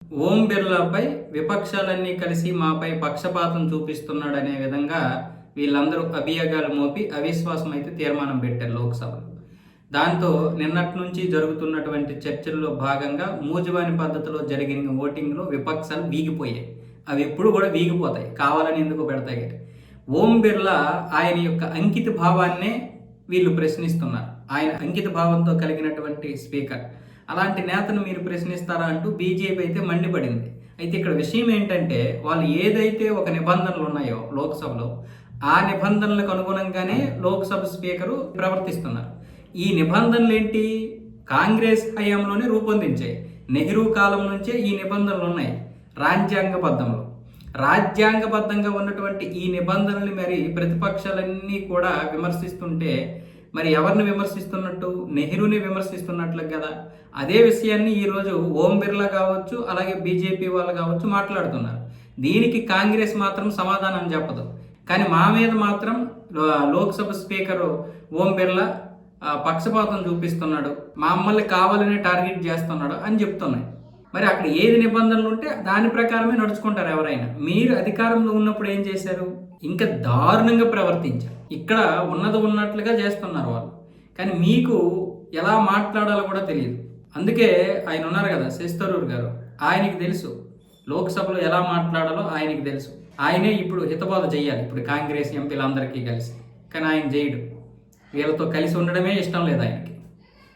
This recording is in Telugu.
ఓం బిర్లాపై విపక్షాలన్నీ కలిసి మాపై పక్షపాతం చూపిస్తున్నాడనే విధంగా వీళ్ళందరూ అభియోగాలు మోపి అవిశ్వాసం అయితే తీర్మానం పెట్టారు లోక్సభలో. దాంతో నిన్నటి నుంచి జరుగుతున్నటువంటి చర్చల్లో భాగంగా మూజువాని పద్ధతిలో జరిగిన ఓటింగ్లో విపక్షాలు వీగిపోయాయి. అవి ఎప్పుడు కూడా వీగిపోతాయి, కావాలని ఎందుకు పెడతాయి. ఓం బిర్లా ఆయన యొక్క అంకిత భావాన్నే వీళ్ళు ప్రశ్నిస్తున్నారు. ఆయన అంకిత భావంతో కలిగినటువంటి స్పీకర్, అలాంటి నేతను మీరు ప్రశ్నిస్తారా అంటూ బీజేపీ అయితే మండిపడింది. అయితే ఇక్కడ విషయం ఏంటంటే, వాళ్ళు ఏదైతే ఒక నిబంధనలు ఉన్నాయో లోక్సభలో, ఆ నిబంధనలకు అనుగుణంగానే లోక్సభ స్పీకరు ప్రవర్తిస్తున్నారు. ఈ నిబంధనలు ఏంటి? కాంగ్రెస్ హయాంలోనే రూపొందించాయి. నెహ్రూ కాలం నుంచే ఈ నిబంధనలు ఉన్నాయి రాజ్యాంగబద్ధంలో. రాజ్యాంగబద్ధంగా ఉన్నటువంటి ఈ నిబంధనలు మరి ప్రతిపక్షాలన్నీ కూడా విమర్శిస్తుంటే, మరి ఎవరిని విమర్శిస్తున్నట్టు? నెహ్రూని విమర్శిస్తున్నట్లు కదా. అదే విషయాన్ని ఈరోజు ఓం బిర్లా కావచ్చు, అలాగే బీజేపీ వాళ్ళు కావచ్చు మాట్లాడుతున్నారు. దీనికి కాంగ్రెస్ మాత్రం సమాధానం చెప్పదు. కానీ మా మీద మాత్రం లోక్సభ స్పీకరు ఓం బిర్లా పక్షపాతం చూపిస్తున్నాడు, మమ్మల్ని కావాలనే టార్గెట్ చేస్తున్నాడు అని చెప్తున్నాయి. మరి అక్కడ ఏది నిబంధనలు ఉంటే దాని ప్రకారమే నడుచుకుంటారు ఎవరైనా. మీరు అధికారంలో ఉన్నప్పుడు ఏం చేశారు? ఇంకా దారుణంగా ప్రవర్తించారు. ఇక్కడ ఉన్నది ఉన్నట్లుగా చేస్తున్నారు వాళ్ళు. కానీ మీకు ఎలా మాట్లాడాలో కూడా తెలియదు. అందుకే ఆయన ఉన్నారు కదా శశి థరూర్ గారు, ఆయనకి తెలుసు లోక్సభలో ఎలా మాట్లాడాలో ఆయనకి తెలుసు. ఆయనే ఇప్పుడు హితబోధ చేయాలి ఇప్పుడు కాంగ్రెస్ ఎంపీలందరికీ కలిసి. కానీ ఆయన చేయడు. వీళ్ళతో కలిసి ఉండడమే ఇష్టం లేదు ఆయనకి.